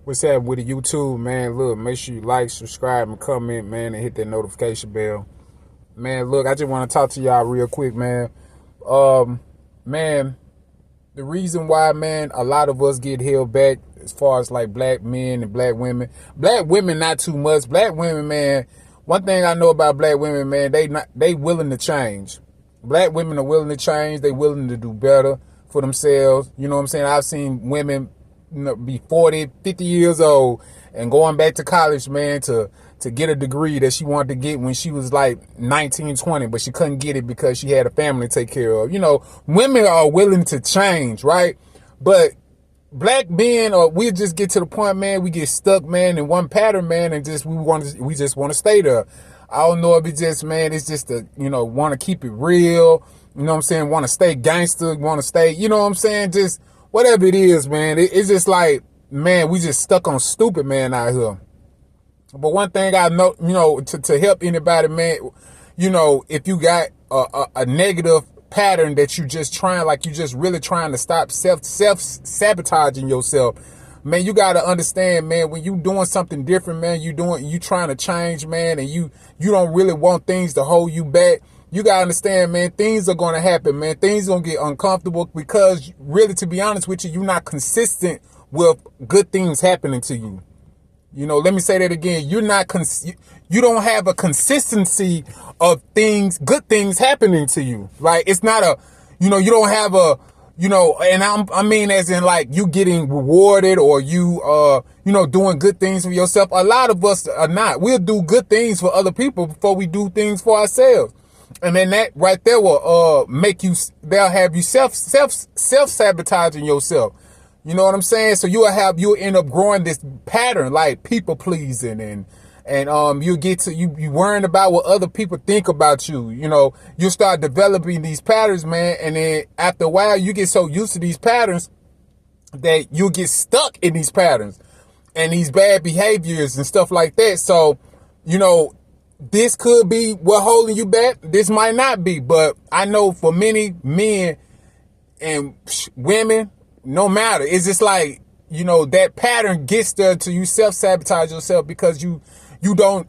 What's happening with the YouTube, man? Look, make sure you like, subscribe, and comment, man, and hit that notification bell. Man, look, I just want to talk to y'all real quick, man. Man, the reason why, man, a lot of us get held back as far as like black men and black women. Black women, not too much. Black women, man, one thing I know about black women, man, they willing to change. Black women are willing to change. They willing to do better for themselves. You know what I'm saying? I've seen women be 40, 50 years old and going back to college, man, to get a degree that she wanted to get when she was like 19, 20, but she couldn't get it because she had a family to take care of. You know, women are willing to change, right? But black men, or we just get to the point, man, we get stuck, man, in one pattern, man, and we just want to stay there. I don't know if it's just, man, it's just to, want to keep it real. You know what I'm saying? Want to stay gangster, want to stay, you know what I'm saying? Just whatever it is, man. It's just like, man, we just stuck on stupid, man, out here. But one thing I know, to help anybody, man, if you got a negative pattern that you just really trying to stop self-sabotaging yourself, man, you got to understand, man, when you doing something different, man, you trying to change, man, and you don't really want things to hold you back. You got to understand, man, things are going to happen, man. Things going to get uncomfortable because really, to be honest with you, you're not consistent with good things happening to you. Let me say that again. You don't have a consistency of good things happening to you. Like, it's not you don't have and I mean, as in like you getting rewarded or you doing good things for yourself. A lot of us are not. We'll do good things for other people before we do things for ourselves. And then that right there will they'll have you self-sabotaging yourself. You know what I'm saying? So you'll end up growing this pattern like people pleasing and you get to you worrying about what other people think about you. You start developing these patterns, man, and then after a while you get so used to these patterns that you get stuck in these patterns and these bad behaviors and stuff like that. So, this could be what holding you back. This might not be, but I know for many men and women, no matter, it's just like, that pattern gets there to you self-sabotage yourself because you don't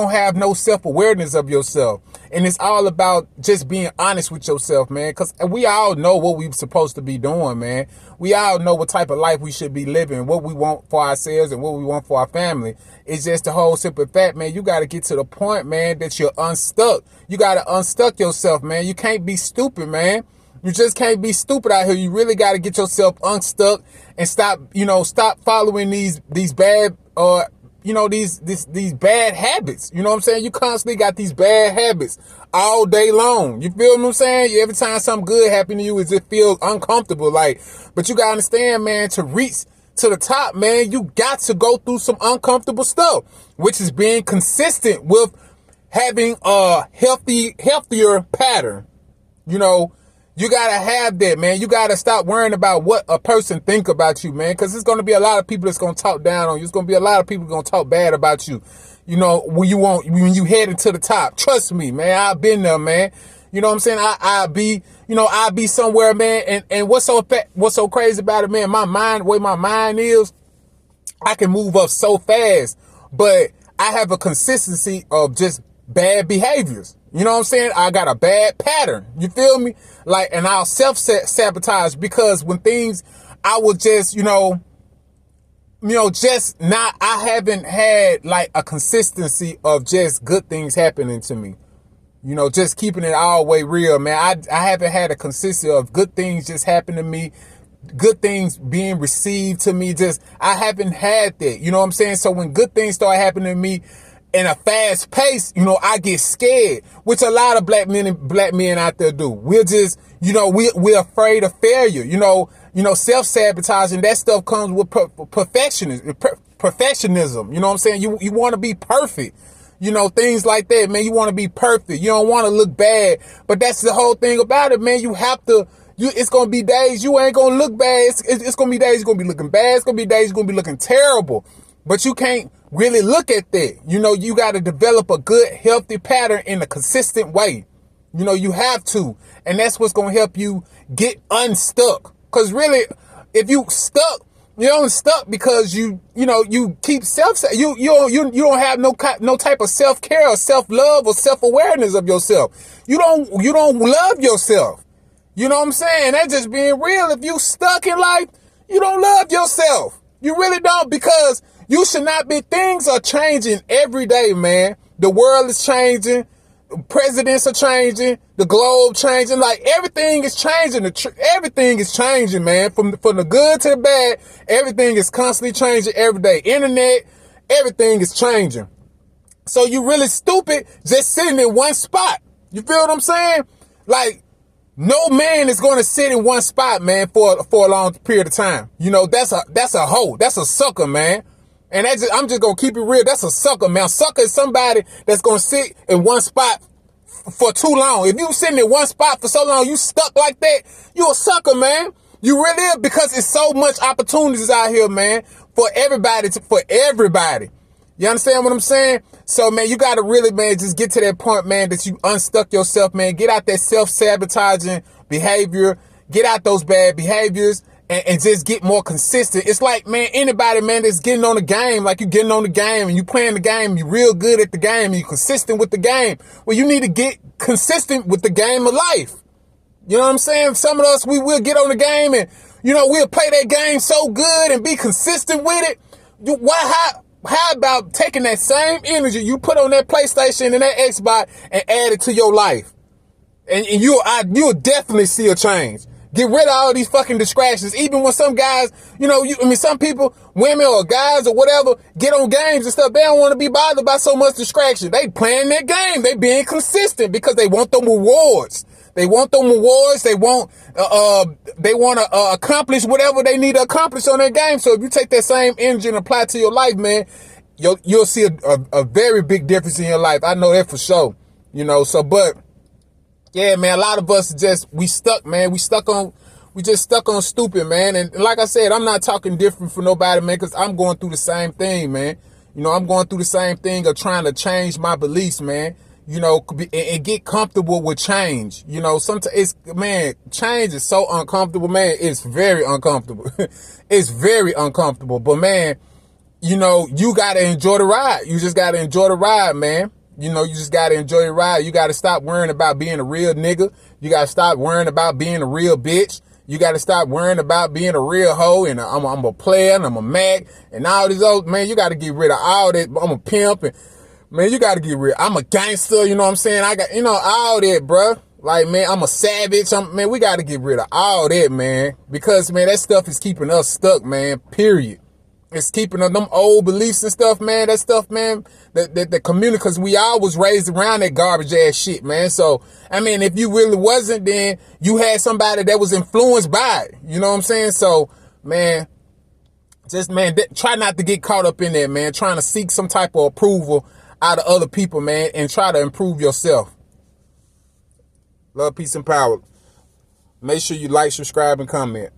have no self-awareness of yourself. And it's all about just being honest with yourself, man, because we all know what we're supposed to be doing, man. We all know what type of life we should be living, what we want for ourselves and what we want for our family. It's just the whole simple fact, man, you got to get to the point, man, that you're unstuck. You got to unstuck yourself, man. You can't be stupid, man. You just can't be stupid out here. You really got to get yourself unstuck and stop following these bad, these bad habits. You know what I'm saying? You constantly got these bad habits all day long. You feel what I'm saying? Every time something good happens to you, it feels uncomfortable. But you got to understand, man, to reach to the top, man, you got to go through some uncomfortable stuff, which is being consistent with having a healthier pattern. You got to have that, man. You got to stop worrying about what a person think about you, man, because there's going to be a lot of people that's going to talk down on you. There's going to be a lot of people going to talk bad about you, when you head into the top. Trust me, man. I've been there, man. You know what I'm saying? I'll be somewhere, man. And what's so crazy about it, man, the way my mind is, I can move up so fast, but I have a consistency of just bad behaviors. You know what I'm saying? I got a bad pattern. You feel me? And I'll self-sabotage because when things, I will just, I haven't had like a consistency of just good things happening to me. Just keeping it all the way real, man. I haven't had a consistency of good things just happen to me. Good things being received to me. I haven't had that. You know what I'm saying? So when good things start happening to me, in a fast pace, I get scared, which a lot of black men out there do. We're just, we're afraid of failure. Self-sabotaging, that stuff comes with perfectionism. You know what I'm saying? You want to be perfect. Things like that, man. You want to be perfect. You don't want to look bad. But that's the whole thing about it, man. You have to, it's going to be days you ain't going to look bad. It's going to be days you're going to be looking bad. It's going to be days you're going to be looking terrible. But you can't really look at that. You got to develop a good, healthy pattern in a consistent way. You have to. And that's what's going to help you get unstuck. Because really, if you stuck, You're only stuck because you keep you don't have no type of self-care or self-love or self-awareness of yourself. You don't love yourself. You know what I'm saying? That's just being real. If you stuck in life, you don't love yourself. You really don't, because you should not be. Things are changing every day, man. The world is changing. Presidents are changing, the globe changing, like everything is changing. Everything is changing, man. From the good to the bad, everything is constantly changing every day. Internet, everything is changing. So you really stupid just sitting in one spot. You feel what I'm saying? Like, no man is going to sit in one spot, man, for a long period of time. You know, that's a hoe. That's a sucker, man. And I'm just going to keep it real. That's a sucker, man. A sucker is somebody that's going to sit in one spot for too long. If you sitting in one spot for so long, you stuck like that, you a sucker, man. You really is, because it's so much opportunities out here, man, for everybody. You understand what I'm saying? So, man, you got to really, man, just get to that point, man, that you unstuck yourself, man. Get out that self-sabotaging behavior. Get out those bad behaviors. And just get more consistent. It's like, man, anybody, man, that's getting on the game, like you getting on the game and you playing the game, you're real good at the game and you're consistent with the game. Well, you need to get consistent with the game of life. You know what I'm saying? Some of us, we will get on the game and, we'll play that game so good and be consistent with it. How about taking that same energy you put on that PlayStation and that Xbox and add it to your life? And you'll definitely see a change. Get rid of all these fucking distractions. Even when some guys, some people, women or guys or whatever, get on games and stuff, they don't want to be bothered by so much distraction. They playing their game. They being consistent because they want them rewards. They want them rewards. They want to accomplish whatever they need to accomplish on their game. So if you take that same energy and apply it to your life, man, you'll see a very big difference in your life. I know that for sure. But yeah, man, a lot of us we stuck, man. We just stuck on stupid, man. And like I said, I'm not talking different for nobody, man, because I'm going through the same thing, man. I'm going through the same thing of trying to change my beliefs, man. And get comfortable with change. Sometimes change is so uncomfortable, man. It's very uncomfortable. It's very uncomfortable. But man, you got to enjoy the ride. You just got to enjoy the ride, man. You just got to enjoy your ride. You got to stop worrying about being a real nigga. You got to stop worrying about being a real bitch. You got to stop worrying about being a real hoe and I'm a player and I'm a Mac and all these old, man, you got to get rid of all that. I'm a pimp and, man, you got to get rid. I'm a gangster, you know what I'm saying? I got, all that, bruh. Like, man, I'm a savage. Man, we got to get rid of all that, man, because, man, that stuff is keeping us stuck, man, period. It's keeping them old beliefs and stuff, man. That stuff, man, the community, because we all was raised around that garbage ass shit, man. So, I mean, if you really wasn't, then you had somebody that was influenced by it. You know what I'm saying? So, man, just, man, try not to get caught up in that, man. Trying to seek some type of approval out of other people, man, and try to improve yourself. Love, peace, and power. Make sure you like, subscribe, and comment.